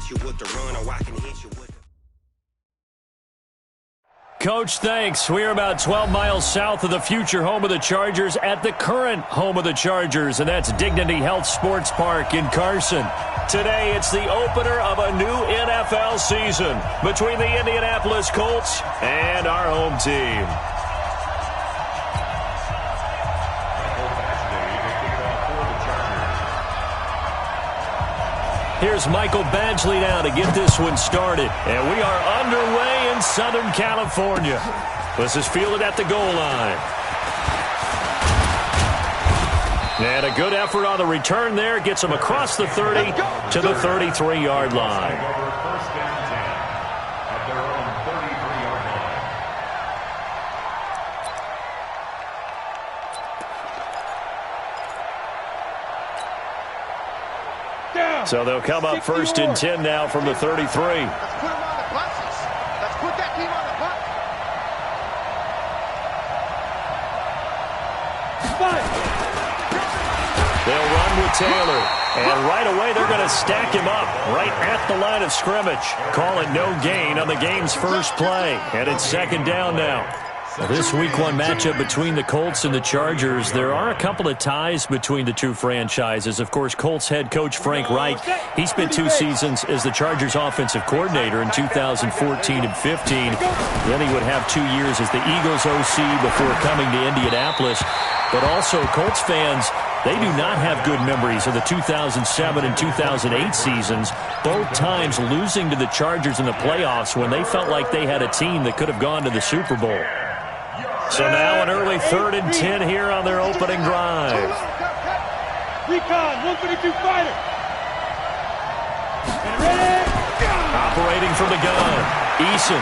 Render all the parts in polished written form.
hit you with the run, or I can hit you with the... Coach, thanks. We are about 12 miles south of the future home of the Chargers at the current home of the Chargers, and that's Dignity Health Sports Park in Carson. Today, it's the opener of a new NFL season between the Indianapolis Colts and our home team. Here's Michael Badgley now to get this one started. And we are underway in Southern California. This is fielded at the goal line. And a good effort on the return there. Gets him across the 30 to the 33-yard line. So they'll come up first and 10 now from the 33. Let's put them on the buses. Let's put that team on the bus. They'll run with Taylor. And right away, they're going to stack him up right at the line of scrimmage. Call it no gain on the game's first play. And it's second down now. This Week 1 matchup between the Colts and the Chargers, there are a couple of ties between the two franchises. Of course, Colts head coach Frank Reich, he spent 2 seasons as the Chargers offensive coordinator in 2014 and 15. Then he would have 2 years as the Eagles OC before coming to Indianapolis. But also, Colts fans, they do not have good memories of the 2007 and 2008 seasons, both times losing to the Chargers in the playoffs when they felt like they had a team that could have gone to the Super Bowl. So now an early 3rd and 10 here on their opening drive. Recon, 132 fighter. Operating from the gun, Eason.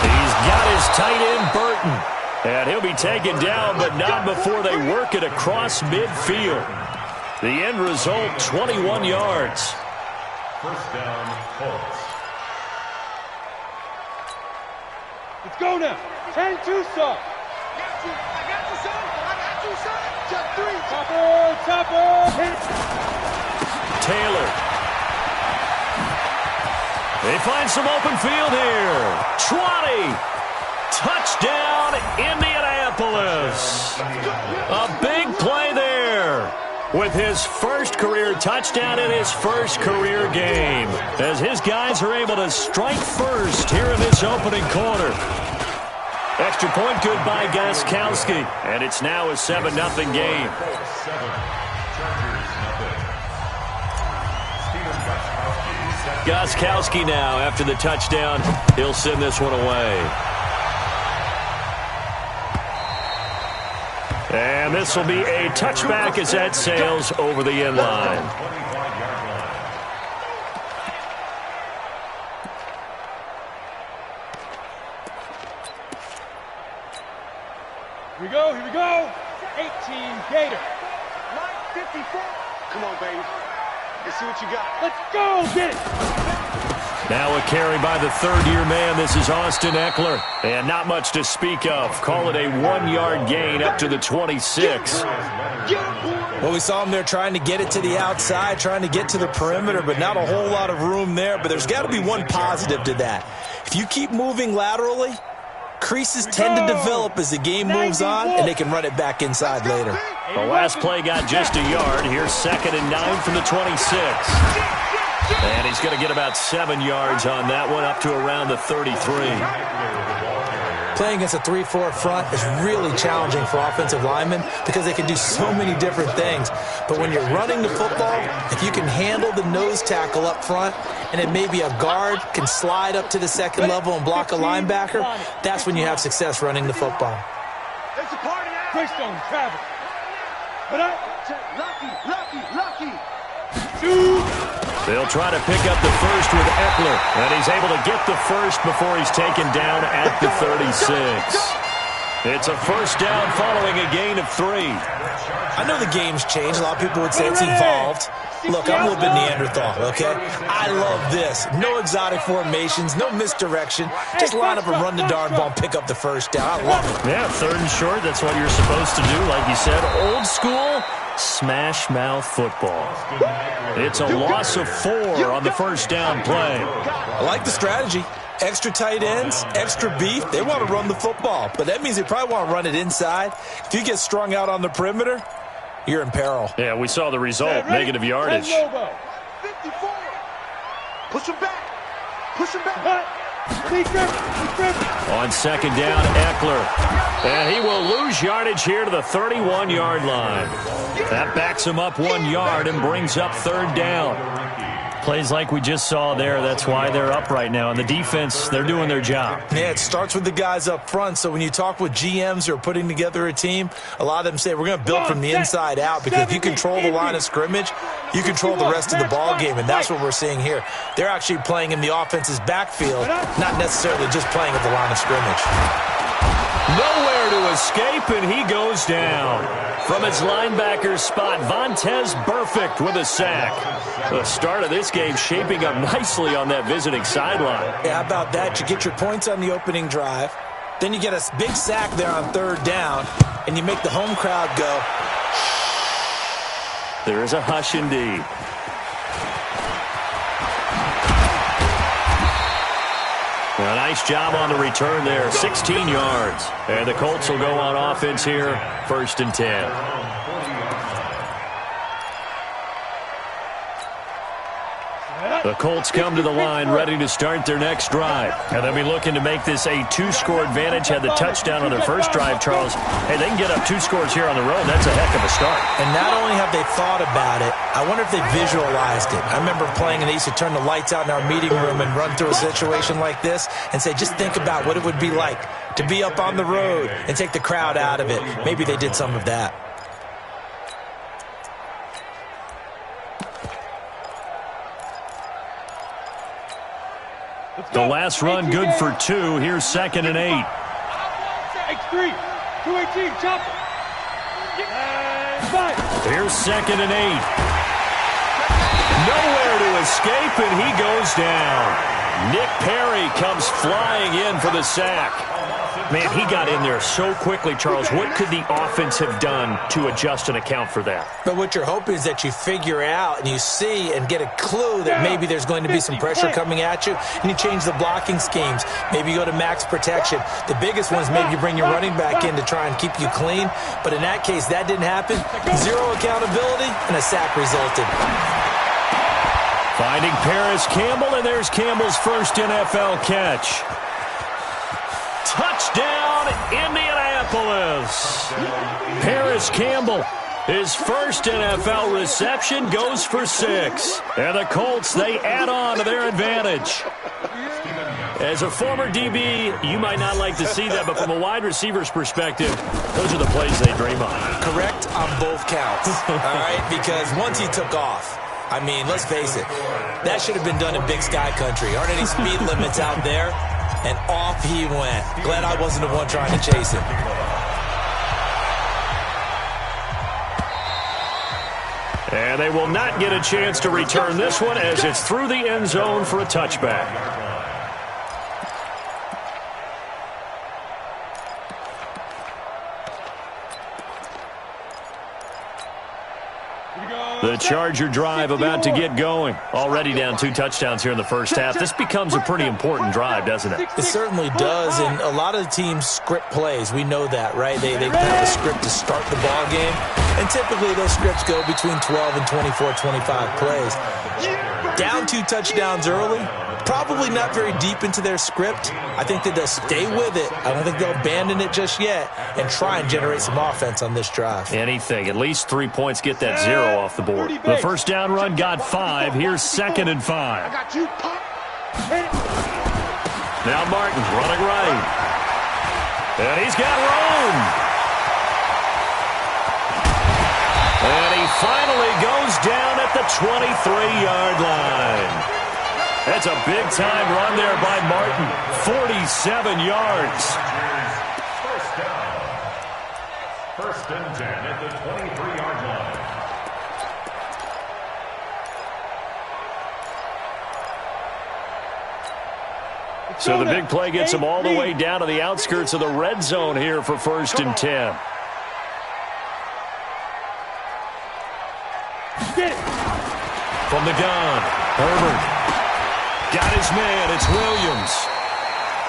He's got his tight end, Burton. And he'll be taken down, but not before they work it across midfield. The end result, 21 yards. First down, Colts. Let's go now. 10-2, son. I got you, son. I got you, son. Just 3. Chopper. Taylor. They find some open field here. 20. Touchdown, Indianapolis. A big play there with his first career touchdown in his first career game, as his guys are able to strike first here in this opening quarter. Extra point good by Gostkowski, and it's now a 7-0 game. Gostkowski now after the touchdown. He'll send this one away. And this will be a touchback as that sails over the end line. Here we go. 18 Gator. Line 54. Come on, baby. Let's see what you got. Let's go. Get it. Now a carry by the third-year man. This is Austin Eckler. And not much to speak of. Call it a 1-yard gain up to the 26. Well, we saw him there trying to get it to the outside, trying to get to the perimeter, but not a whole lot of room there. But there's got to be one positive to that. If you keep moving laterally, creases tend to develop as the game moves on, and they can run it back inside later. The last play got just a yard. Here's 2nd and 9 from the 26. And he's going to get about 7 yards on that one, up to around the 33. Playing against a 3-4 front is really challenging for offensive linemen because they can do so many different things. But when you're running the football, if you can handle the nose tackle up front, and then maybe a guard can slide up to the second level and block a linebacker, that's when you have success running the football. It's a party out. Greystone, travel. But Lucky. They'll try to pick up the first with Eckler, and he's able to get the first before he's taken down at the 36. It's a first down following a gain of 3. I know the game's changed. A lot of people would say it's evolved. Look, I'm a little bit Neanderthal, okay? I love this. No exotic formations, no misdirection. Just line up and run the darn ball and pick up the first down. I love it. Yeah, 3rd and short, that's what you're supposed to do. Like you said, old school, Smash mouth football. It's a loss of 4 on the first down play. I like the strategy. Extra tight ends, extra beef. They want to run the football, but that means they probably want to run it inside. If you get strung out on the perimeter, you're in peril. Yeah, we saw the result, negative yardage. 54. Push him back. Push him back. On second down, Eckler. And he will lose yardage here to the 31-yard line. That backs him up 1 yard and brings up third down. Plays like we just saw there, that's why they're up right now. And the defense, they're doing their job. Yeah, it starts with the guys up front. So when you talk with GMs who are putting together a team, a lot of them say we're going to build from the inside out, because if you control the line of scrimmage, you control the rest of the ball game, and that's what we're seeing here. They're actually playing in the offense's backfield, not necessarily just playing at the line of scrimmage. Nowhere to escape, and he goes down. From his linebacker spot, Vontaze Burfict with a sack. The start of this game shaping up nicely on that visiting sideline. Yeah, how about that? You get your points on the opening drive, then you get a big sack there on third down, and you make the home crowd go. There is a hush indeed. A nice job on the return there, 16 yards. And the Colts will go on offense here, 1st and 10. The Colts come to the line ready to start their next drive. And they'll be looking to make this a 2-score advantage. Had the touchdown on their first drive, Charles. Hey, they can get up 2 scores here on the road. That's a heck of a start. And not only have they thought about it, I wonder if they visualized it. I remember playing, and they used to turn the lights out in our meeting room and run through a situation like this and say, just think about what it would be like to be up on the road and take the crowd out of it. Maybe they did some of that. The last run good for 2. Here's 2nd and 8. X3, 218, chop. Here's 2nd and 8. Nowhere to escape, and he goes down. Nick Perry comes flying in for the sack. Man, he got in there so quickly, Charles. What could the offense have done to adjust and account for that? But what you're hoping is that you figure out and you see and get a clue that maybe there's going to be some pressure coming at you, and you change the blocking schemes. Maybe you go to max protection. The biggest one is maybe you bring your running back in to try and keep you clean. But in that case, that didn't happen. 0 accountability, and a sack resulted. Finding Paris Campbell, and there's Campbell's first NFL catch. Touchdown, Indianapolis. Paris Campbell, his first NFL reception, goes for 6. And the Colts, they add on to their advantage. As a former DB, you might not like to see that, but from a wide receiver's perspective, those are the plays they dream of. Correct on both counts, all right? Because once he took off, I mean, let's face it, that should have been done in Big Sky Country. Aren't any speed limits out there? And off he went. Glad I wasn't the one trying to chase him. And they will not get a chance to return this one as it's through the end zone for a touchback. The Charger drive about to get going. Already down 2 touchdowns here in the first half. This becomes a pretty important drive, doesn't it? It certainly does, and a lot of the teams script plays. We know that, right? They have a script to start the ball game, and typically those scripts go between 12 and 24, 25 plays. Down 2 touchdowns early, probably not very deep into their script. I think that they'll stay with it. I don't think they'll abandon it just yet and try and generate some offense on this drive. Anything. At least 3 points, get that 0 off the board. The first down run got 5. Here's 2nd and 5. Now Martin running right. And he's got room. And he finally goes down at the 23-yard line. That's a big-time run there by Martin. 47 yards. First and 10 at the 23-yard line. So the big play gets him all the way down to the outskirts of the red zone here for 1st and 10. from the gun. Herbert got his man. It's Williams.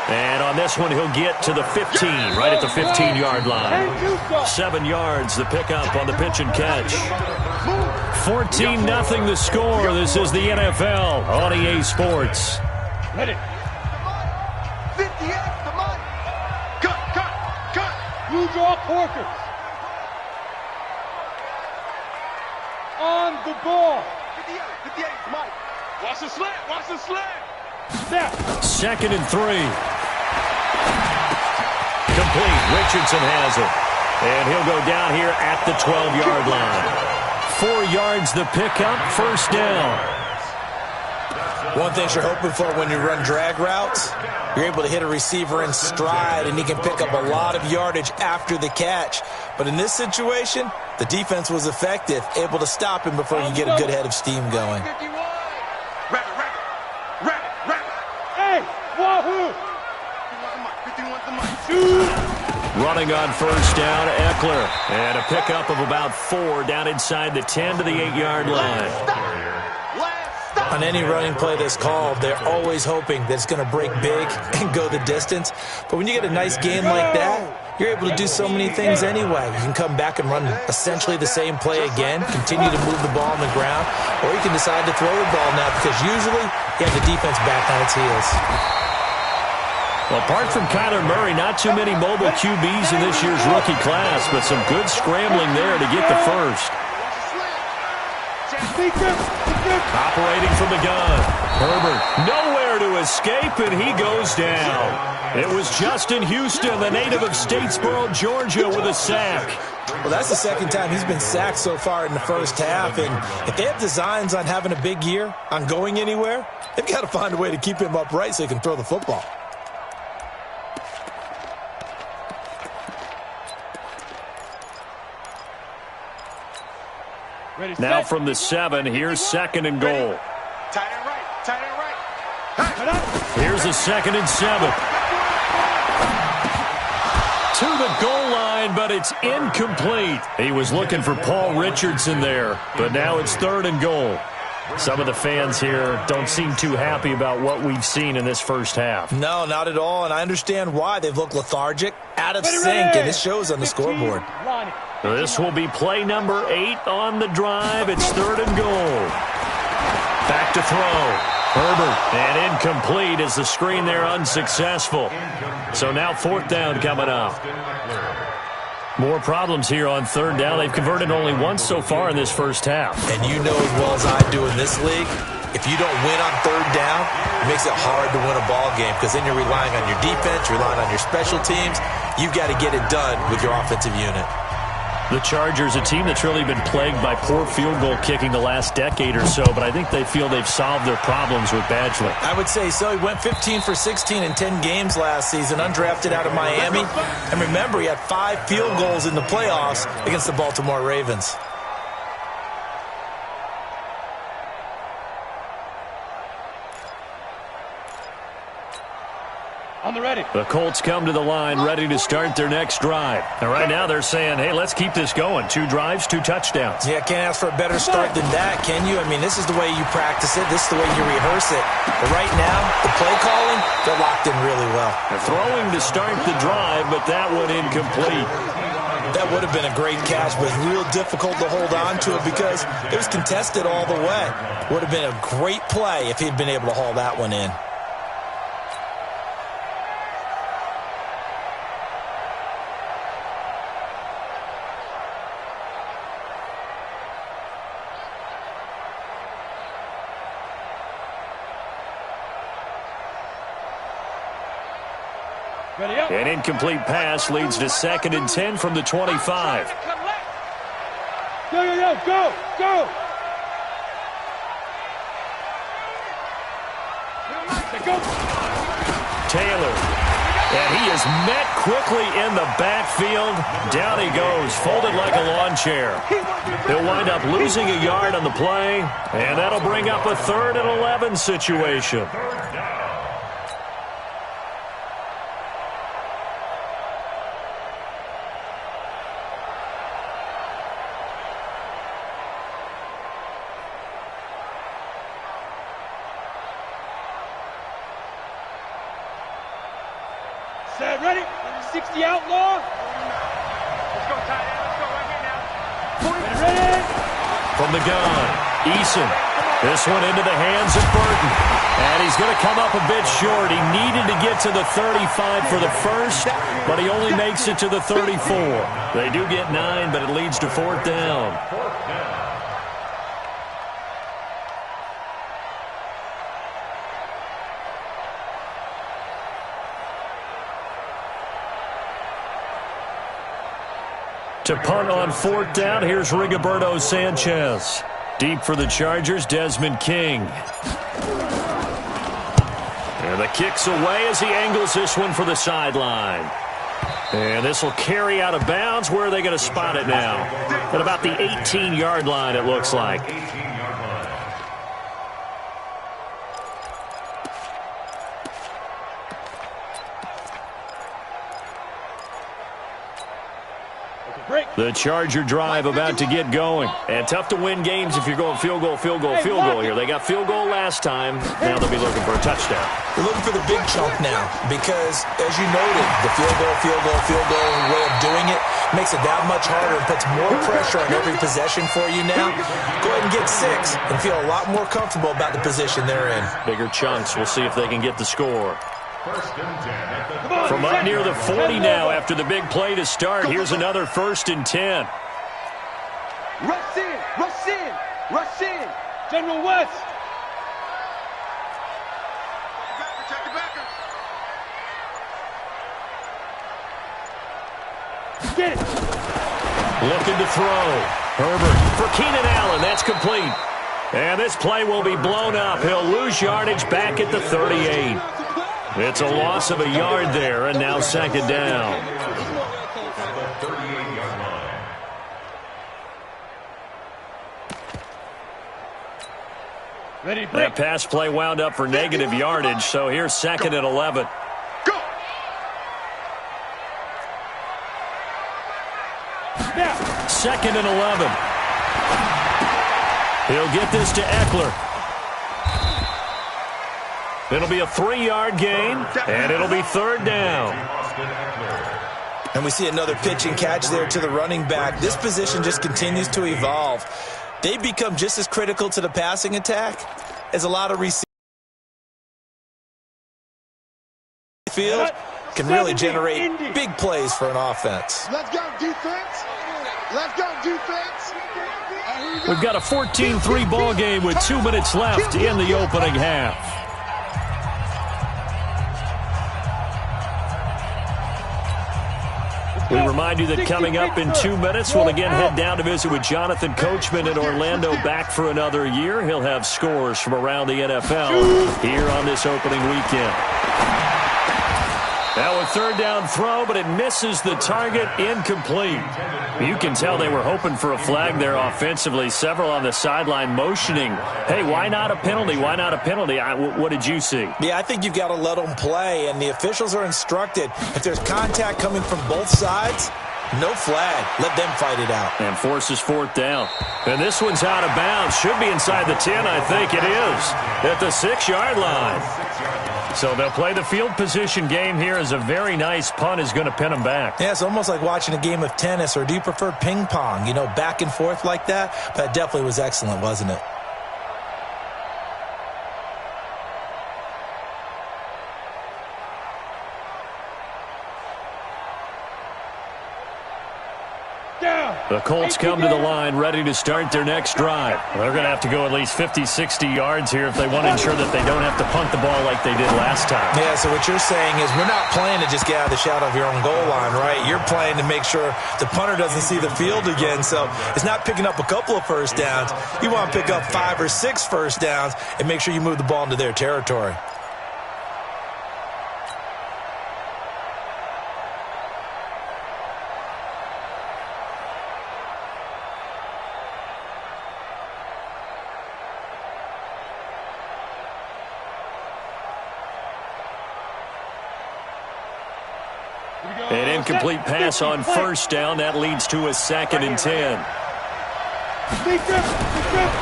And on this one, he'll get to the 15, right at the 15-yard line. 7 yards, the pickup on the pitch and catch. 14-0 the score. This is the NFL on EA Sports. Ready. 58, come on. Cut. You draw Porkers. On the ball. 58, Mike. Watch the slant. Snap. 2nd and 3. Complete. Richardson has it. And he'll go down here at the 12-yard line. 4 yards the pickup. First down. One thing you're hoping for when you run drag routes, you're able to hit a receiver in stride, and he can pick up a lot of yardage after the catch. But in this situation, the defense was effective, able to stop him before you get a good head of steam going. Rabbit. Hey, wahoo! 51's the mic. Running on first down, Eckler. And a pickup of about 4 down inside the 10 to the 8-yard line. On any running play that's called, they're always hoping that it's going to break big and go the distance. But when you get a nice game like that, you're able to do so many things anyway. You can come back and run essentially the same play again, continue to move the ball on the ground, or you can decide to throw the ball now because usually you have the defense back on its heels. Well, apart from Kyler Murray, not too many mobile QBs in this year's rookie class, but some good scrambling there to get the first. Operating from the gun. Herbert nowhere to escape, and he goes down. It was Justin Houston, the native of Statesboro, Georgia, with a sack. Well, that's the second time he's been sacked so far in the first half, and if they have designs on having a big year, on going anywhere, they've got to find a way to keep him upright so he can throw the football. Now from the 7, here's 2nd and goal. Tight end right. Here's a 2nd and 7. To the goal line, but it's incomplete. He was looking for Paul Richardson there, but now it's 3rd and goal. Some of the fans here don't seem too happy about what we've seen in this first half. No, not at all, and I understand why. They've looked lethargic, out of sync, and it shows on the scoreboard. This will be play number 8 on the drive. It's 3rd and goal. Back to throw. Herbert, and incomplete as the screen there unsuccessful. So now 4th down coming up. More problems here on 3rd down. They've converted only once so far in this first half. And you know as well as I do in this league, if you don't win on 3rd down, it makes it hard to win a ball game because then you're relying on your defense, you're relying on your special teams. You've got to get it done with your offensive unit. The Chargers, a team that's really been plagued by poor field goal kicking the last decade or so, but I think they feel they've solved their problems with Badgley. I would say so. He went 15 for 16 in 10 games last season, undrafted out of Miami. And remember, he had 5 field goals in the playoffs against the Baltimore Ravens. On the ready. The Colts come to the line ready to start their next drive. And right now they're saying, hey, let's keep this going. 2 drives, 2 touchdowns. Yeah, can't ask for a better start than that, can you? I mean, this is the way you practice it. This is the way you rehearse it. But right now, the play calling, they're locked in really well. They're throwing to start the drive, but that one incomplete. That would have been a great catch, but real difficult to hold on to it because it was contested all the way. Would have been a great play if he'd been able to haul that one in. An incomplete pass leads to 2nd and 10 from the 25. Go! Taylor. And he is met quickly in the backfield. Down he goes, folded like a lawn chair. He'll wind up losing a yard on the play, and that'll bring up a 3rd and 11 situation. Set, ready? 60 outlaw. Let's go, tight end. Let's go right here now. Ready? From the gun, Eason. This one into the hands of Burton. And he's going to come up a bit short. He needed to get to the 35 for the first, but he only makes it to the 34. They do get 9, but it leads to 4th down. To punt on 4th down, here's Rigoberto Sanchez. Deep for the Chargers, Desmond King. And the kick's away as he angles this one for the sideline. And this will carry out of bounds. Where are they going to spot it now? At about the 18-yard line, it looks like. The Charger drive about to get going. And tough to win games if you're going field goal here. They got field goal last time. Now they'll be looking for a touchdown. They're looking for the big chunk now because, as you noted, the field goal way of doing it makes it that much harder and puts more pressure on every possession for you now. Go ahead and get 6 and feel a lot more comfortable about the position they're in. Bigger chunks. We'll see if they can get the score. From up near the 40 now after the big play to start. Here's another 1st and 10. Rush in, rush in, rush in. General West. Check your backer. Get it. Looking to throw. Herbert for Keenan Allen. That's complete. And this play will be blown up. He'll lose yardage back at the 38. It's a loss of a yard there, and now 2nd down. Ready, break. That pass play wound up for negative yardage, so here's 2nd and 11. Go. Now. 2nd and 11. He'll get this to Eckler. It'll be a 3-yard gain, and it'll be 3rd down. And we see another pitch and catch there to the running back. This position just continues to evolve. They become just as critical to the passing attack as a lot of receivers. Field can really generate big plays for an offense. Let's go, defense. Let's go, defense. We've got a 14-3 ball game with 2 minutes left in the opening half. We remind you that coming up in 2 minutes, we'll again head down to visit with Jonathan Coachman in Orlando, back for another year. He'll have scores from around the NFL here on this opening weekend. Now a 3rd down throw, but it misses the target, incomplete. You can tell they were hoping for a flag there offensively. Several on the sideline motioning, hey, why not a penalty? Why not a penalty? What did you see? Yeah, I think you've got to let them play, and the officials are instructed if there's contact coming from both sides, no flag. Let them fight it out. And forces 4th down. And this one's out of bounds. Should be inside the 10, I think it is, at the 6-yard line. So they'll play the field position game here as a very nice punt is going to pin them back. Yeah, it's almost like watching a game of tennis, or do you prefer ping pong? You know, back and forth like that? That definitely was excellent, wasn't it? The Colts come to the line ready to start their next drive. They're going to have to go at least 50, 60 yards here if they want to ensure that they don't have to punt the ball like they did last time. Yeah, so what you're saying is we're not playing to just get out of the shadow of your own goal line, right? You're playing to make sure the punter doesn't see the field again. So it's not picking up a couple of first downs. You want to pick up 5 or 6 first downs and make sure you move the ball into their territory. An incomplete pass on first down. That leads to a 2nd and 10.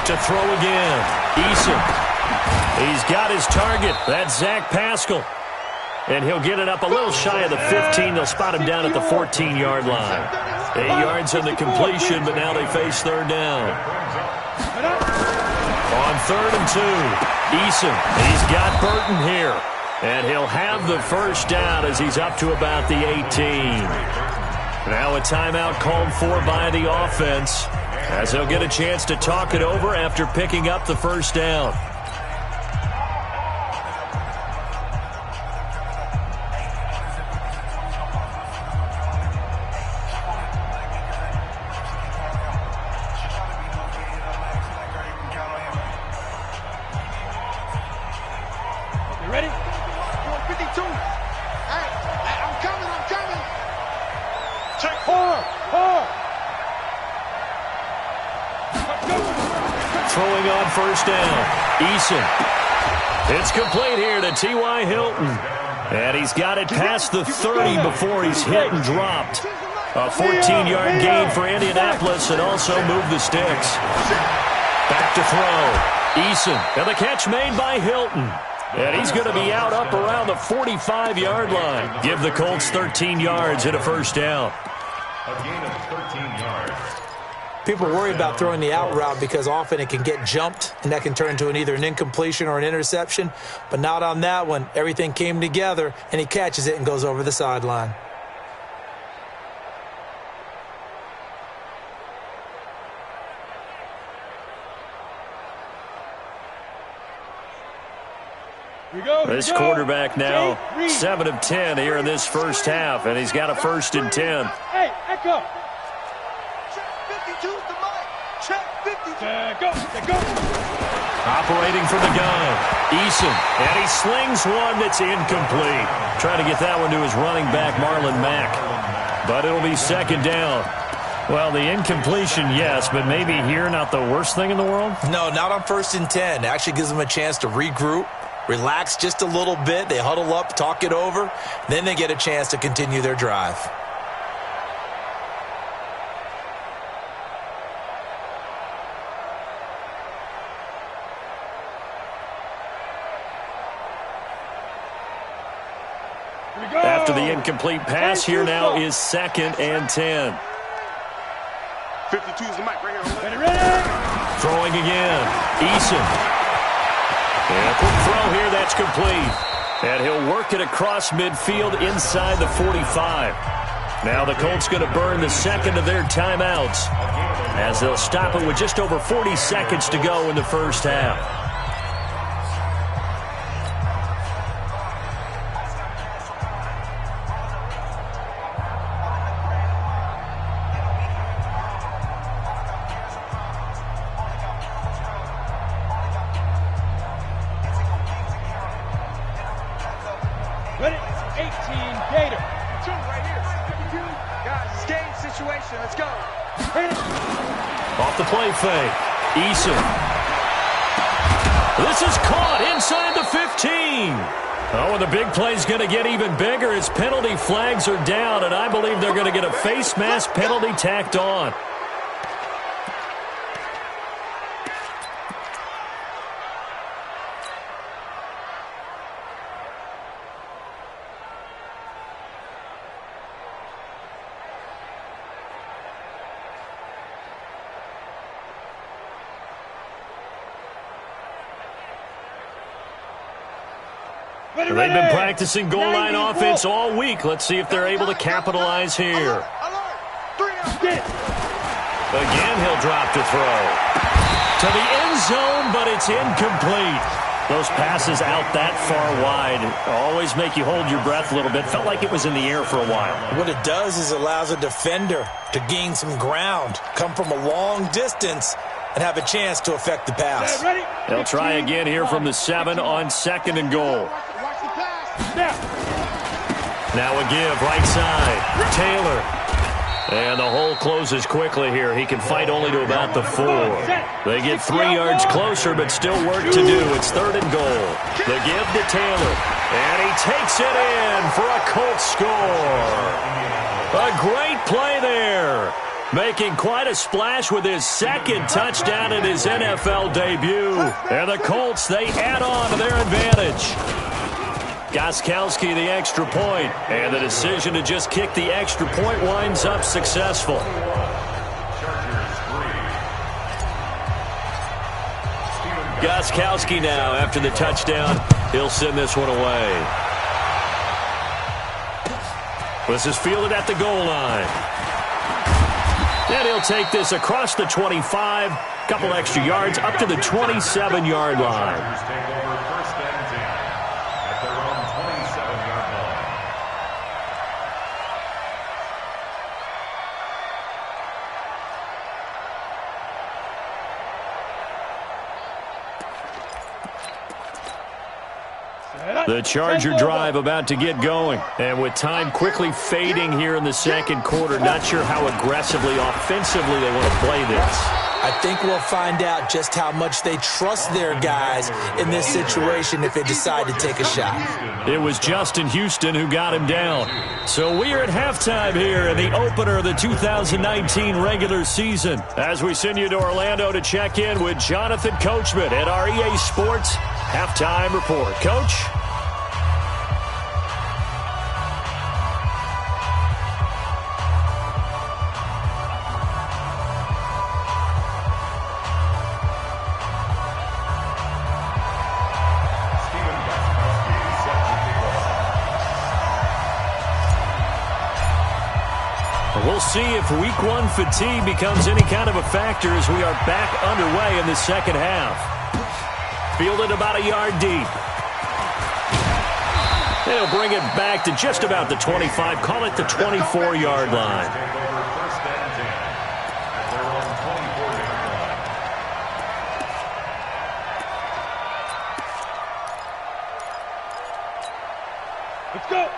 To throw again. Eason. He's got his target. That's Zach Pascal. And he'll get it up a little shy of the 15. They'll spot him down at the 14-yard line. 8 yards on the completion, but now they face third down. On 3rd and 2, Eason. He's got Burton here. And he'll have the first down as he's up to about the 18. Now a timeout called for by the offense, as he'll get a chance to talk it over after picking up the first down. You ready? 52. Hey, I'm coming. Check. Four. Throwing on first down, Eason. It's complete here to T.Y. Hilton. And he's got it past the 30 before he's hit and dropped. A 14-yard gain for Indianapolis and also moved the sticks. Back to throw. Eason, and the catch made by Hilton. And he's going to be out up around the 45-yard line. Give the Colts 13 yards and a first down. A gain of 13 yards. People worry about throwing the out route because often it can get jumped, and that can turn into either an incompletion or an interception. But not on that one. Everything came together, and he catches it and goes over the sideline. This quarterback now 7 of 10 here in this first half, and he's got a 1st and 10. Hey, Echo. Check 52's the mic. Check 52. Go. Operating from the gun, Eason, and he slings one that's incomplete. Trying to get that one to his running back, Marlon Mack. But it'll be 2nd down. Well, the incompletion, yes, but maybe here not the worst thing in the world? No, not on 1st and 10. It actually gives them a chance to regroup, relax just a little bit. They huddle up, talk it over. Then they get a chance to continue their drive. After the incomplete pass, here now is 2nd and 10. 52's the mic right here. Ready? Throwing again, Eason. And a quick throw here, that's complete. And he'll work it across midfield inside the 45. Now the Colts going to burn the 2nd of their timeouts, as they'll stop it with just over 40 seconds to go in the first half. Ready? 18, Gator. 2 right here. 52. Guys, it's game situation. Let's go. Off the play fake, Eason. This is caught inside the 15. Oh, and the big play's going to get even bigger as penalty flags are down, and I believe they're going to get a face mask penalty tacked on. They've been practicing goal line offense all week. Let's see if they're able to capitalize here. Again, he'll drop to throw. To the end zone, but it's incomplete. Those passes out that far wide always make you hold your breath a little bit. Felt like it was in the air for a while. What it does is allows a defender to gain some ground, come from a long distance, and have a chance to affect the pass. They'll try again here from the 7 on 2nd and goal. Now a give, right side, Taylor. And the hole closes quickly here. He can fight only to about the 4. They get 3 yards closer, but still work to do. It's 3rd and goal. The give to Taylor. And he takes it in for a Colts score. A great play there. Making quite a splash with his 2nd touchdown in his NFL debut. And the Colts, they add on to their advantage. Gostkowski the extra point, and the decision to just kick the extra point winds up successful. Gostkowski now after the touchdown. He'll send this one away. This is fielded at the goal line. And he'll take this across the 25, couple extra yards up to the 27-yard line. The Charger drive about to get going. And with time quickly fading here in the second quarter, not sure how aggressively, offensively they want to play this. I think we'll find out just how much they trust their guys in this situation if they decide to take a shot. It was Justin Houston who got him down. So we are at halftime here in the opener of the 2019 regular season. As we send you to Orlando to check in with Jonathan Coachman at our EA Sports Halftime Report. Coach? We'll see if week one fatigue becomes any kind of a factor as we are back underway in the second half. Fielded about a yard deep. They'll bring it back to just about the 25. Call it the 24-yard line.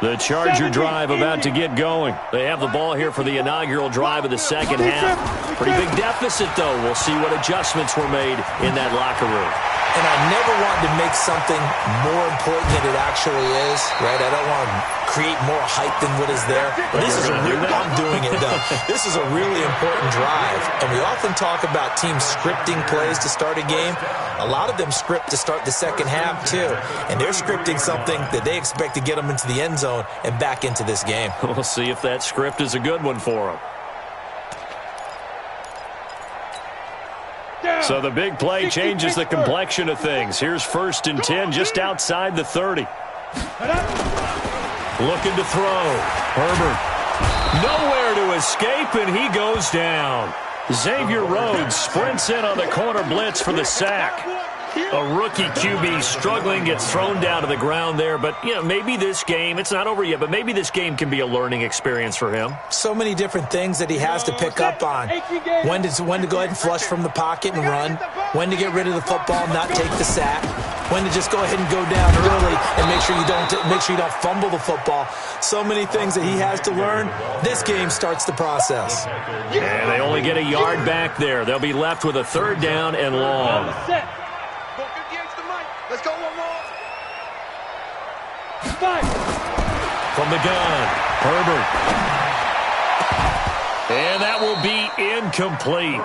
The Charger drive about to get going. They have the ball here for the inaugural drive of the second half. Pretty big deficit, though. We'll see what adjustments were made in that locker room. And I never want to make something more important than it actually is, right? I don't want to create more hype than what is there. But this is I'm doing it, though. This is a really important drive. And we often talk about teams scripting plays to start a game. A lot of them script to start the second half, too. And they're scripting something that they expect to get them into the end zone and back into this game. We'll see if that script is a good one for them. So the big play changes the complexion of things. Here's 1st and 10 just outside the 30. Looking to throw. Herbert. Nowhere to escape, and he goes down. Xavier Rhodes sprints in on the corner blitz for the sack. A rookie QB struggling, gets thrown down to the ground there. But, you know, maybe this game, it's not over yet, but maybe this game can be a learning experience for him. So many different things that he has to pick up on. When to go ahead and flush from the pocket and run. When to get rid of the football and not take the sack. When to just go ahead and go down early and make sure you don't fumble the football. So many things that he has to learn. This game starts the process. And they only get a yard back there. They'll be left with a 3rd down and long. Let's go one more. From the gun, Herbert. And that will be incomplete.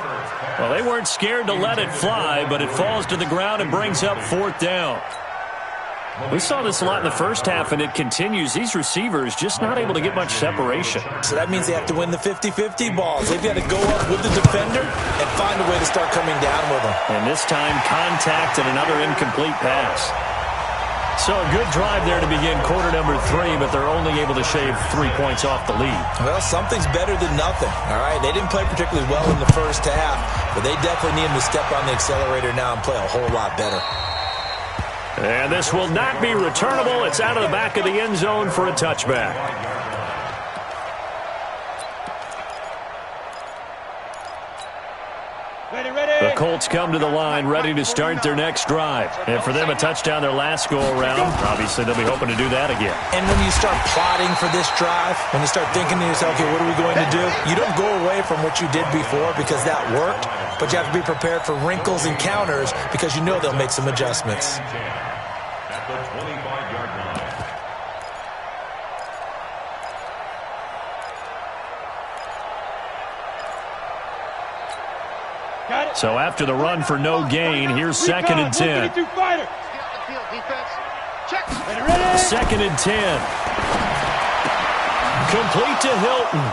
Well, they weren't scared to let it fly, but it falls to the ground and brings up 4th down. We saw this a lot in the first half, and it continues. These receivers just not able to get much separation. So that means they have to win the 50-50 balls. They've got to go up with the defender and find a way to start coming down with them. And this time, contact and another incomplete pass. So a good drive there to begin quarter number 3, but they're only able to shave 3 points off the lead. Well, something's better than nothing, all right? They didn't play particularly well in the first half, but they definitely need them to step on the accelerator now and play a whole lot better. And this will not be returnable. It's out of the back of the end zone for a touchback. The Colts come to the line ready to start their next drive. And for them, a touchdown their last go-around. Obviously, they'll be hoping to do that again. And when you start plotting for this drive, when you start thinking to yourself, okay, what are we going to do? You don't go away from what you did before because that worked, but you have to be prepared for wrinkles and counters because you know they'll make some adjustments. At the 25-yard line. So after the run for no gain, here's 2nd and 10. Second and 10. Complete to Hilton.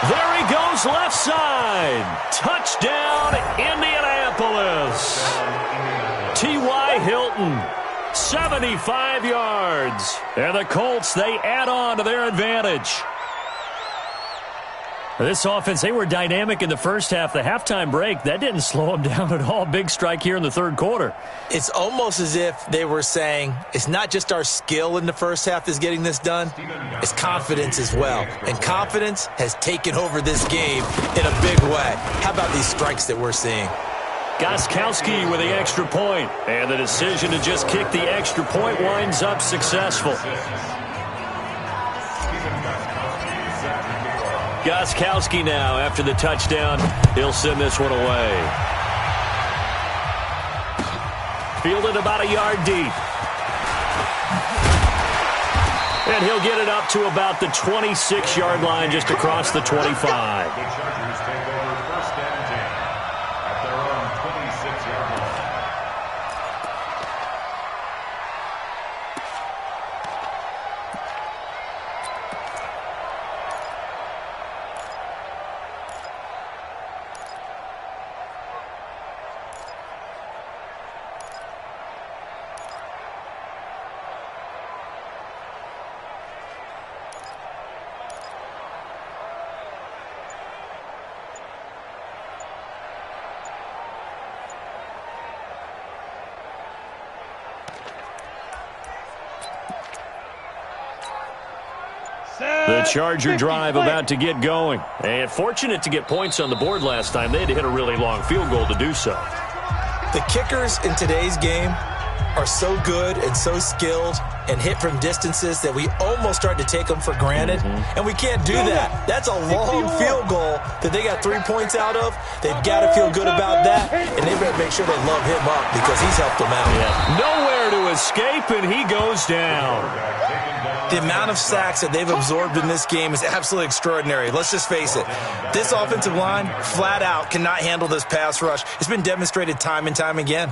There he goes, left side. Touchdown, Indianapolis. T.Y. Hilton, 75 yards. And the Colts, they add on to their advantage. This offense, they were dynamic in the first half. The halftime break, that didn't slow them down at all. Big strike here in the third quarter. It's almost as if they were saying, it's not just our skill in the first half that's getting this done, it's confidence as well. And confidence has taken over this game in a big way. How about these strikes that we're seeing? Gostkowski with the extra point. And the decision to just kick the extra point winds up successful. Gostkowski now, after the touchdown, he'll send this one away. Fielded about a yard deep. And he'll get it up to about the 26-yard line, just across the 25. The Chargers take over first and 10 at their own 26-yard line. The Charger drive about to get going. And fortunate to get points on the board last time. They had to hit a really long field goal to do so. The kickers in today's game are so good and so skilled and hit from distances that we almost start to take them for granted. And we can't do that. That's a long field goal that they got 3 points out of. They've got to feel good about that, and they better make sure they love him up because he's helped them out. Yeah. Nowhere to escape, and he goes down. The amount of sacks that they've absorbed in this game is absolutely extraordinary. Let's just face it. This offensive line, flat out, cannot handle this pass rush. It's been demonstrated time and time again.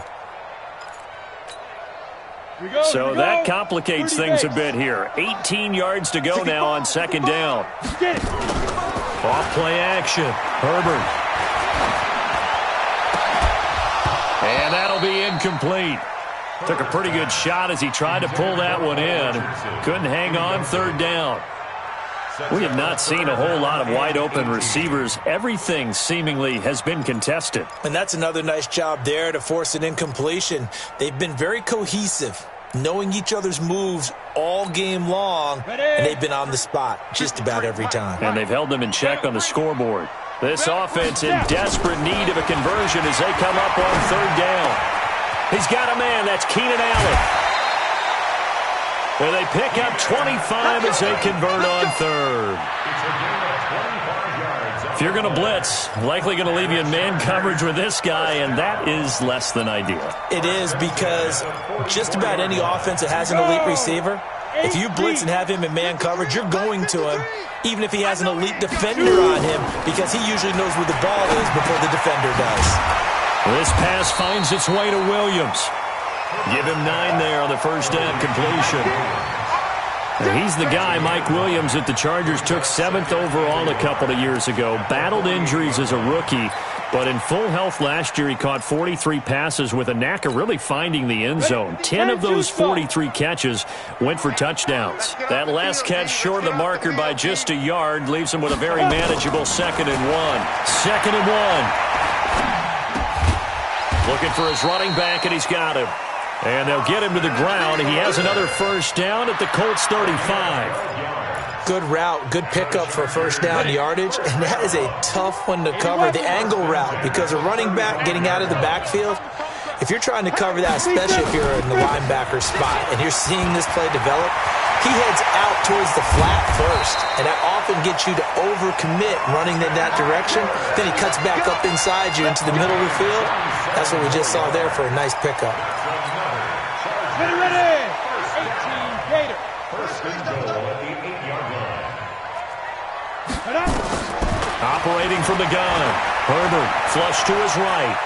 So that complicates things a bit here. 18 yards to go now on second down. Off play action. Herbert. And that'll be incomplete. Took a pretty good shot as he tried to pull that one in. Couldn't hang on third down. We have not seen a whole lot of wide open receivers. Everything seemingly has been contested. And that's another nice job there to force an incompletion. They've been very cohesive, knowing each other's moves all game long, and they've been on the spot just about every time. And they've held them in check on the scoreboard. This offense in desperate need of a conversion as they come up on third down. He's got a man. That's Keenan Allen. And they pick up 25 as they convert on third. If you're going to blitz, likely going to leave you in man coverage with this guy, and that is less than ideal. It is, because just about any offense that has an elite receiver, if you blitz and have him in man coverage, you're going to him, even if he has an elite defender on him, because he usually knows where the ball is before the defender does. This pass finds its way to Williams. Give him 9 there on the first down completion. And he's the guy, Mike Williams, that the Chargers took 7th overall a couple of years ago. Battled injuries as a rookie, but in full health last year, he caught 43 passes with a knack of really finding the end zone. 10 of those 43 catches went for touchdowns. That last catch short of the marker by just a yard leaves him with a very manageable 2nd and 1. 2nd and 1. Looking for his running back, and he's got him. And they'll get him to the ground. He has another first down at the Colts 35. Good route, good pickup for first down yardage, and that is a tough one to cover, the angle route, because a running back getting out of the backfield, if you're trying to cover that, especially if you're in the linebacker spot and you're seeing this play develop, he heads out towards the flat first, and that often gets you to overcommit running in that direction. Then he cuts back up inside you into the middle of the field. That's what we just saw there for a nice pickup. Ready! 18 Gator. First and goal at the 8-yard line. Operating from the gun. Herbert flush to his right.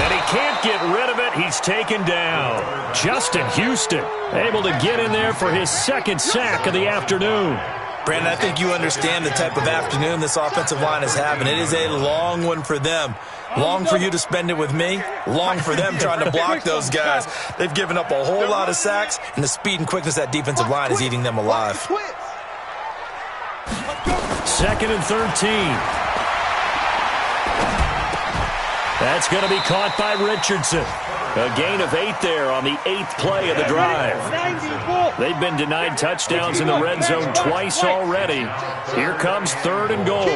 And he can't get rid of it. He's taken down. Justin Houston able to get in there for his second sack of the afternoon. Brandon, I think you understand the type of afternoon this offensive line is having. It is a long one for them. Long for you to spend it with me. Long for them trying to block those guys. They've given up a whole lot of sacks, and the speed and quickness of that defensive line is eating them alive. 2nd and 13. That's going to be caught by Richardson. A gain of 8 there on the 8th play of the drive. They've been denied touchdowns in the red zone twice already. Here comes 3rd and goal.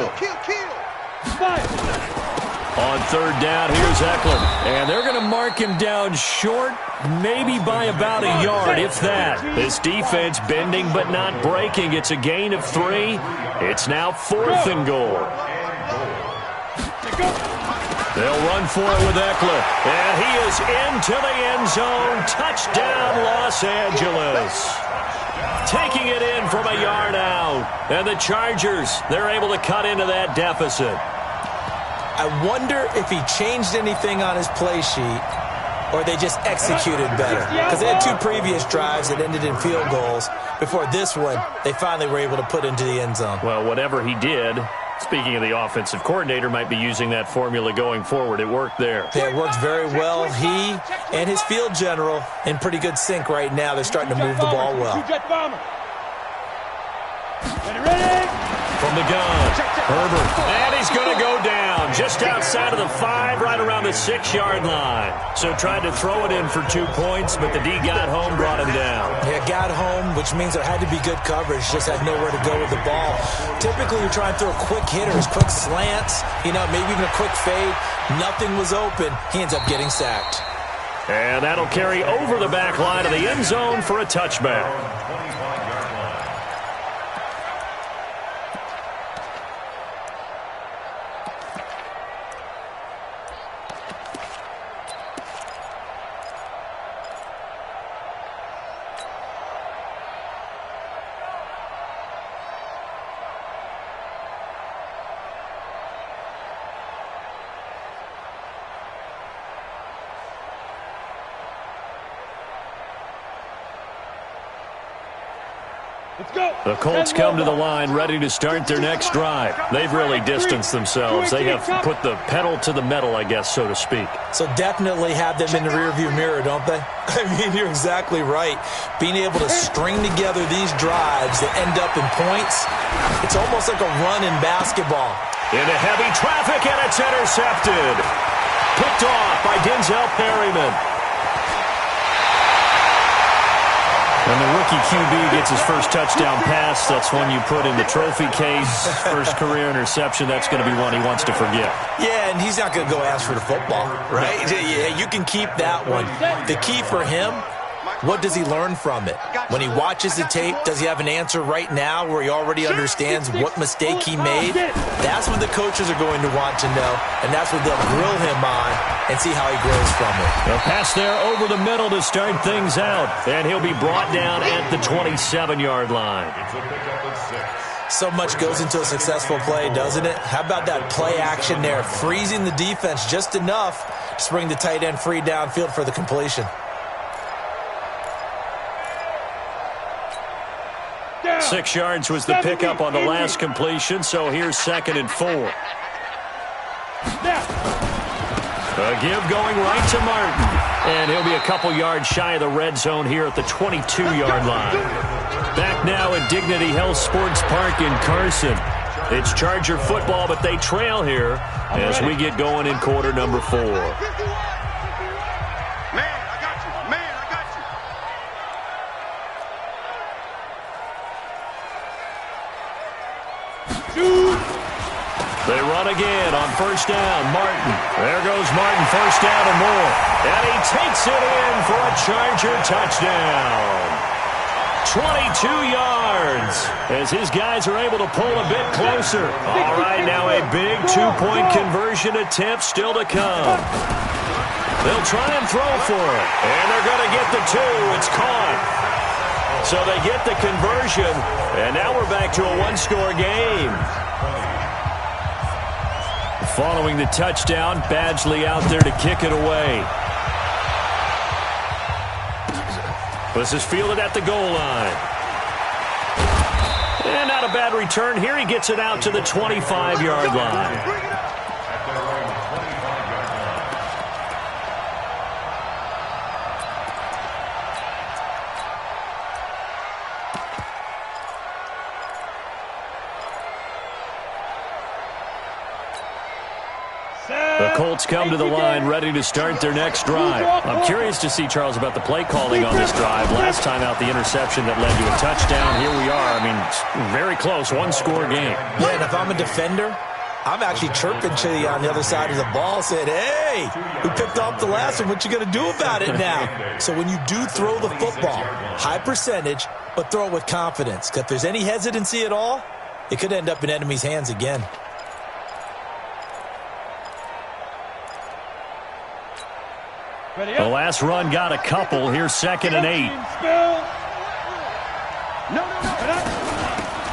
On 3rd down, here's Eckler. And they're going to mark him down short, maybe by about a yard, if that. This defense bending but not breaking. It's a gain of 3. It's now 4th and goal. They'll run for it with Eckler. And he is into the end zone. Touchdown, Los Angeles. Taking it in from a yard out. And the Chargers, they're able to cut into that deficit. I wonder if he changed anything on his play sheet or they just executed better. Because they had 2 previous drives that ended in field goals. Before this one, they finally were able to put into the end zone. Well, whatever he did, speaking of the offensive coordinator, might be using that formula going forward. It worked there. Yeah, it worked very well. He and his field general in pretty good sync right now. They're starting to move the ball well. From the gun, Herbert. And he's going to go down just outside of the 5, right around the 6-yard line. So tried to throw it in for 2 points, but the D got home, brought him down. Yeah, got home, which means there had to be good coverage. Just had nowhere to go with the ball. Typically, you try and throw quick hitters, quick slants, maybe even a quick fade. Nothing was open. He ends up getting sacked. And that'll carry over the back line of the end zone for a touchback. The Colts come to the line ready to start their next drive. They've really distanced themselves. They have put the pedal to the metal, I guess, so to speak. So definitely have them in the rearview mirror, don't they? I mean, you're exactly right. Being able to string together these drives that end up in points, it's almost like a run in basketball. Into heavy traffic, and it's intercepted. Picked off by Denzel Perryman. When the rookie QB gets his first touchdown pass, that's one you put in the trophy case. First career interception, that's going to be one he wants to forget. Yeah, and he's not going to go ask for the football, right? Yeah, you can keep that one. The key for him, what does he learn from it? When he watches the tape, does he have an answer right now where he already understands what mistake he made? That's what the coaches are going to want to know, and that's what they'll grill him on and see how he grows from it. A pass there over the middle to start things out, and he'll be brought down at the 27-yard line. So much goes into a successful play, doesn't it? How about that play action there, freezing the defense just enough to bring the tight end free downfield for the completion. 6 yards was the pickup on the last completion, so here's 2nd and 4. A give going right to Martin. And he'll be a couple yards shy of the red zone here at the 22-yard line. Back now at Dignity Health Sports Park in Carson. It's Charger football, but they trail here as we get going in quarter number 4. They run again on first down. Martin. There goes Martin. First down and more. And he takes it in for a Charger touchdown. 22 yards as his guys are able to pull a bit closer. All right, now a big 2-point conversion attempt still to come. They'll try and throw for it. And they're going to get the 2. It's caught. So they get the conversion. And now we're back to a one-score game. Following the touchdown, Badgley out there to kick it away. This is fielded at the goal line. And not a bad return here. He gets it out to the 25-yard line. The Colts come to the line ready to start their next drive. I'm curious to see, Charles, about the play calling on this drive. Last time out, the interception that led to a touchdown. Here we are. I mean, very close, one-score game. Yeah, and if I'm a defender, I'm actually chirping to you on the other side of the ball, saying, hey, we picked off the last one. What you going to do about it now? So when you do throw the football, high percentage, but throw it with confidence. Because if there's any hesitancy at all, it could end up in enemy's hands again. The last run got a couple. Here's 2nd and 8.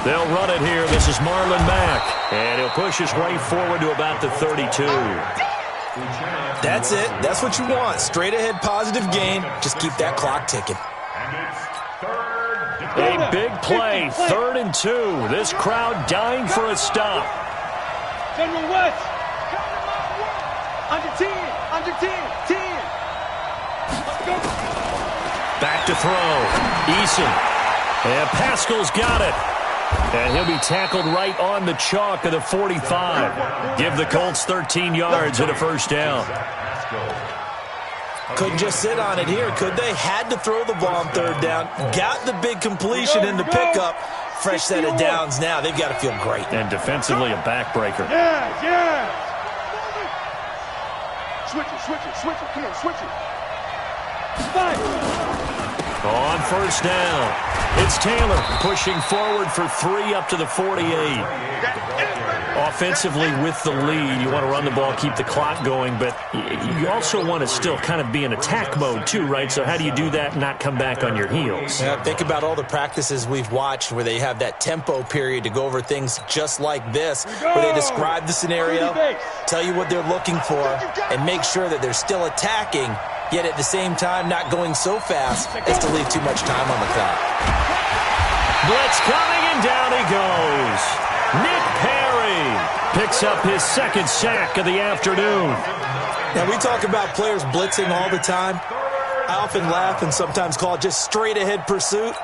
They'll run it here. This is Marlon Mack. And he'll push his way forward to about the 32. That's it. That's what you want. Straight ahead positive gain. Just keep that clock ticking. A big play. 3rd and 2. This crowd dying for a stop. General West. Under 10. Under 10. 10. Back to throw. Eason. And Pascal's got it. And he'll be tackled right on the chalk of the 45. Give the Colts 13 yards and a first down. Couldn't just sit on it here, could they? Had to throw the ball on 3rd down. Got the big completion in the pickup. Fresh set of downs now. They've got to feel great. And defensively a backbreaker. Yeah. Switch it. Come on, switch it. On first down, it's Taylor pushing forward for 3 up to the 48. Offensively with the lead, you want to run the ball, keep the clock going, but you also want to still kind of be in attack mode too, right? So how do you do that and not come back on your heels? Yeah, think about all the practices we've watched where they have that tempo period to go over things just like this, where they describe the scenario, tell you what they're looking for, and make sure that they're still attacking, yet at the same time not going so fast as to leave too much time on the clock. Blitz coming, and down he goes. Nick Perry picks up his 2nd sack of the afternoon. Now, we talk about players blitzing all the time. I often laugh and sometimes call it just straight-ahead pursuit.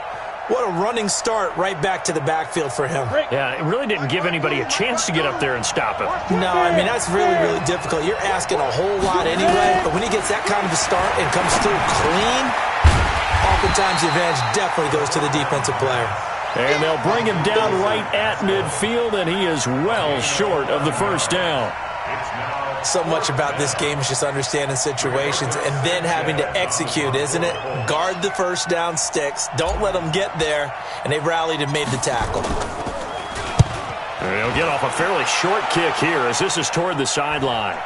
What a running start right back to the backfield for him. Yeah, it really didn't give anybody a chance to get up there and stop him. No, I mean, that's really, really difficult. You're asking a whole lot anyway, but when he gets that kind of a start and comes through clean, oftentimes the advantage definitely goes to the defensive player. And they'll bring him down right at midfield, and he is well short of the first down. So much about this game is just understanding situations and then having to execute, isn't it? Guard the first down sticks. Don't let them get there. And they rallied and made the tackle. And they'll get off a fairly short kick here as this is toward the sideline.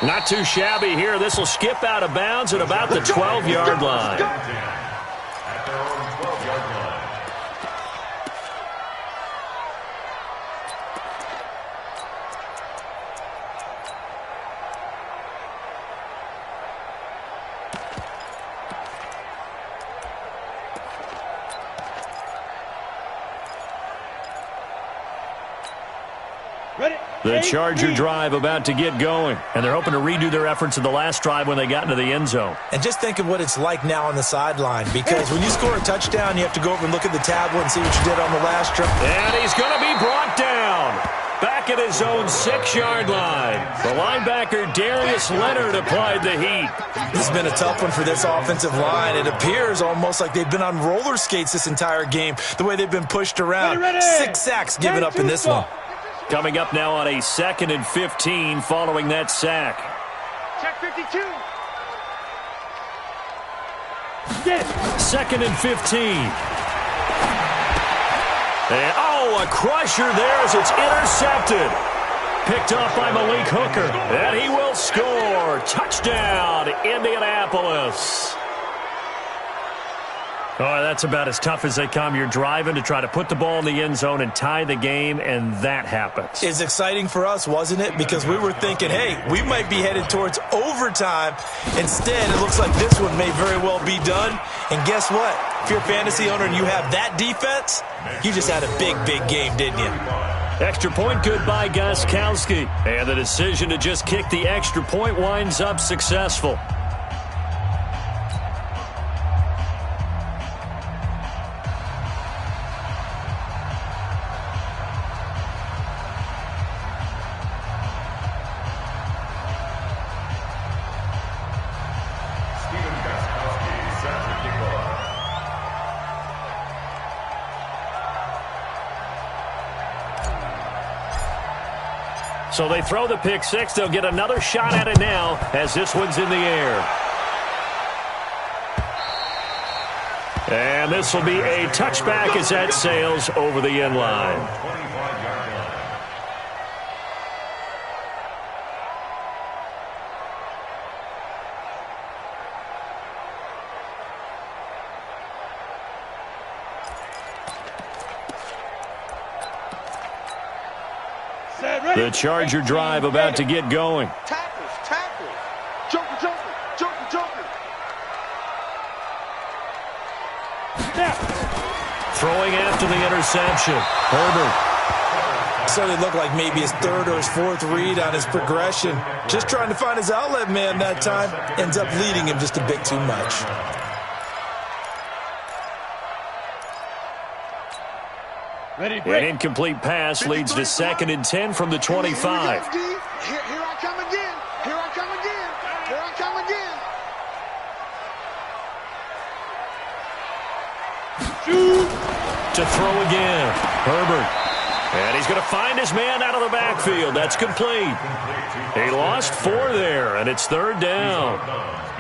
Not too shabby here. This will skip out of bounds at about the 12-yard line. At their own 12-yard line. The Charger drive about to get going, and they're hoping to redo their efforts in the last drive when they got into the end zone. And just think of what it's like now on the sideline, because when you score a touchdown, you have to go over and look at the tablet and see what you did on the last drive. And he's going to be brought down back at his own 6-yard line. The linebacker Darius Leonard applied the heat. This has been a tough one for this offensive line. It appears almost like they've been on roller skates this entire game, the way they've been pushed around. 6 sacks given up in this one. Coming up now on a 2nd and 15 following that sack. Check 52. 2nd and 15. And, a crusher there as it's intercepted. Picked off by Malik Hooker. And he will score. Touchdown, Indianapolis. Oh, that's about as tough as they come. You're driving to try to put the ball in the end zone and tie the game, and that happens. It's exciting for us, wasn't it? Because we were thinking, hey, we might be headed towards overtime. Instead, it looks like this one may very well be done. And guess what? If you're a fantasy owner and you have that defense, you just had a big, big game, didn't you? Extra point good by Gostkowski. And the decision to just kick the extra point winds up successful. So they throw the pick six. They'll get another shot at it now as this one's in the air. And this will be a touchback as that sails over the end line. The Charger drive about to get going. Tackles. Joker. Throwing after the interception. Herbert. So they look like maybe his third or his fourth read on his progression. Just trying to find his outlet man that time. Ends up leading him just a bit too much. An incomplete pass leads to 2nd and 10 from the 25. Here I come again. To throw again. Herbert. And he's going to find his man out of the backfield. That's complete. He lost 4 there, and it's 3rd down.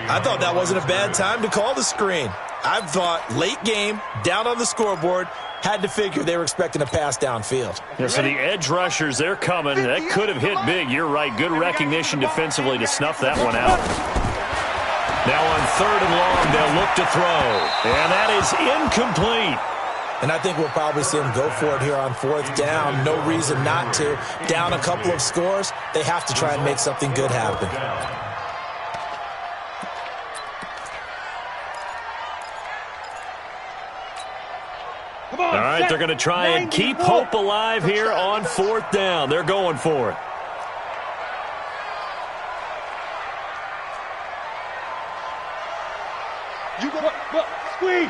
I thought that wasn't a bad time to call the screen. I thought late game, down on the scoreboard, had to figure they were expecting a pass downfield. Yeah, so the edge rushers, they're coming. That could have hit big. You're right. Good recognition defensively to snuff that one out. Now on 3rd and long, they'll look to throw. And that is incomplete. And I think we'll probably see him go for it here on 4th down. No reason not to. Down a couple of scores, they have to try and make something good happen. All right, they're going to try and keep hope alive here on 4th down. They're going for it. Squeeze.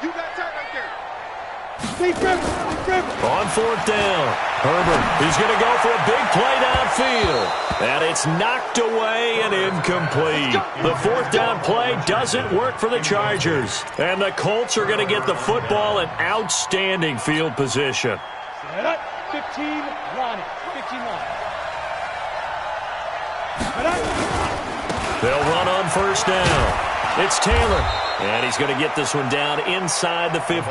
You got that right there. On 4th down, Herbert, he's going to go for a big play downfield. And it's knocked away and incomplete. The 4th down play doesn't work for the Chargers. And the Colts are going to get the football in outstanding field position. 15 line. They'll run on 1st down. It's Taylor. And he's going to get this one down inside the 15.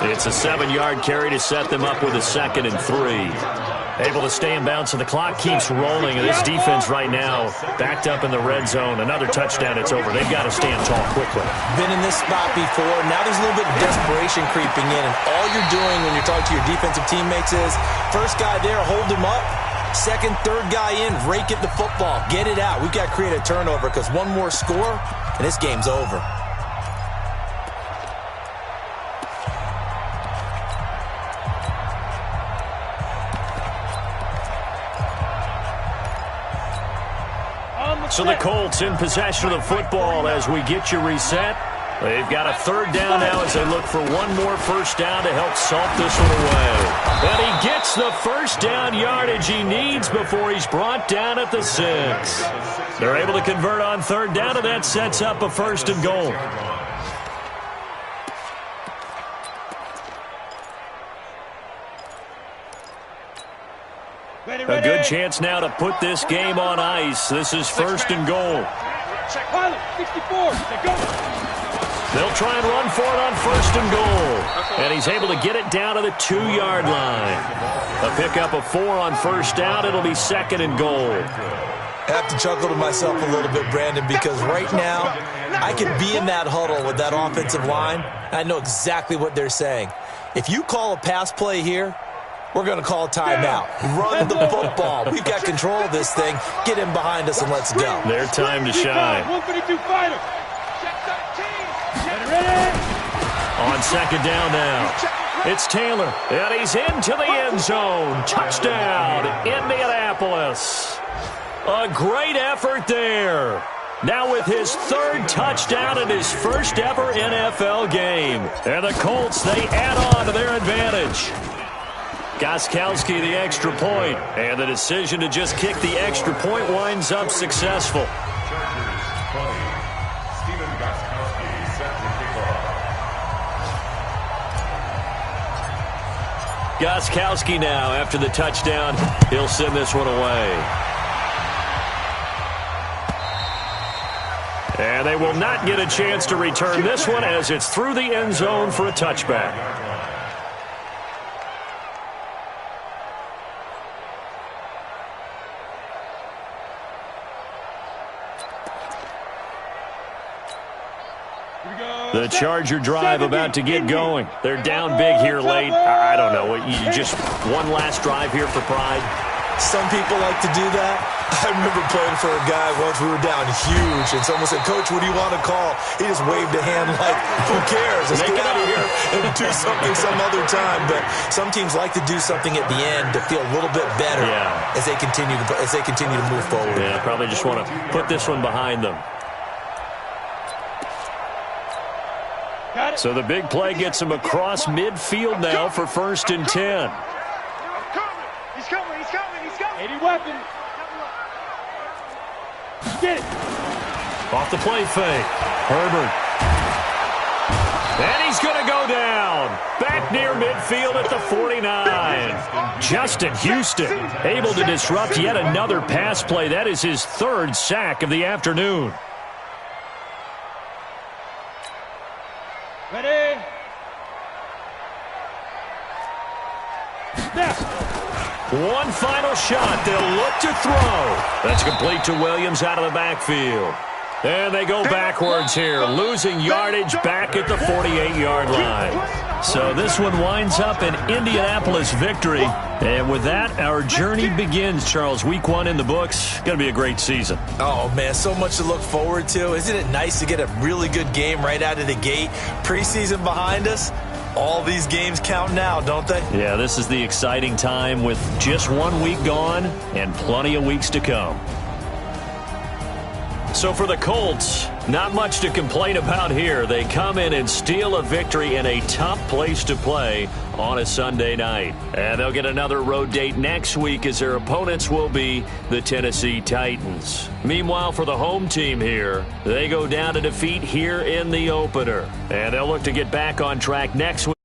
It's a 7-yard carry to set them up with a 2nd and 3. Able to stay in bounds, and the clock keeps rolling. And this defense right now backed up in the red zone. Another touchdown, it's over. They've got to stand tall quickly. Been in this spot before. Now there's a little bit of desperation creeping in. And all you're doing when you're talking to your defensive teammates is, first guy there, hold him up. 2nd, 3rd guy in, rake at the football. Get it out. We've got to create a turnover because one more score, and this game's over. So the Colts in possession of the football as we get you reset. They've got a 3rd down now as they look for one more 1st down to help salt this one away. And he gets the 1st down yardage he needs before he's brought down at the 6. They're able to convert on 3rd down, and that sets up a 1st and goal. A good chance now to put this game on ice. This is 1st and goal. Pilot, 64. Go. They'll try and run for it on 1st and goal. And he's able to get it down to the 2-yard line. A pickup of 4 on 1st down. It'll be 2nd and goal. I have to chuckle to myself a little bit, Brandon, because right now I could be in that huddle with that offensive line. I know exactly what they're saying. If you call a pass play here, we're going to call a timeout. Run the football. We've got control of this thing. Get in behind us and let's go. Their time to shine. 152 fighter. Ready? On second down now. It's Taylor, and he's into the end zone. Touchdown, Indianapolis. A great effort there. Now with his third touchdown in his first ever NFL game. And the Colts, they add on to their advantage. Gostkowski the extra point, and the decision to just kick the extra point winds up successful. Gostkowski now, after the touchdown, he'll send this one away. And they will not get a chance to return this one as it's through the end zone for a touchback. The Charger drive about to get going. They're down big here late. I don't know. You just one last drive here for pride. Some people like to do that. I remember playing for a guy once. We were down huge, and someone said, "Coach, what do you want to call?" He just waved a hand like, "Who cares? Let's get out of here and do something some other time." But some teams like to do something at the end to feel a little bit better as they continue to move forward. Yeah, probably just want to put this one behind them. So the big play gets him across midfield now for 1st and 10. He's coming. 80 weapon. Get it. Off the play fake. Herbert. And he's going to go down. Back near midfield at the 49. Justin Houston able to disrupt yet another pass play. That is his 3rd sack of the afternoon. Ready? Snap. One final shot. They'll look to throw. That's complete to Williams out of the backfield. And they go backwards here, losing yardage back at the 48-yard line. So this one winds up an Indianapolis victory. And with that, our journey begins, Charles. Week 1 in the books. Going to be a great season. Oh, man, so much to look forward to. Isn't it nice to get a really good game right out of the gate? Preseason behind us. All these games count now, don't they? Yeah, this is the exciting time with just 1 week gone and plenty of weeks to come. So for the Colts, not much to complain about here. They come in and steal a victory in a tough place to play on a Sunday night. And they'll get another road date next week as their opponents will be the Tennessee Titans. Meanwhile, for the home team here, they go down to defeat here in the opener. And they'll look to get back on track next week.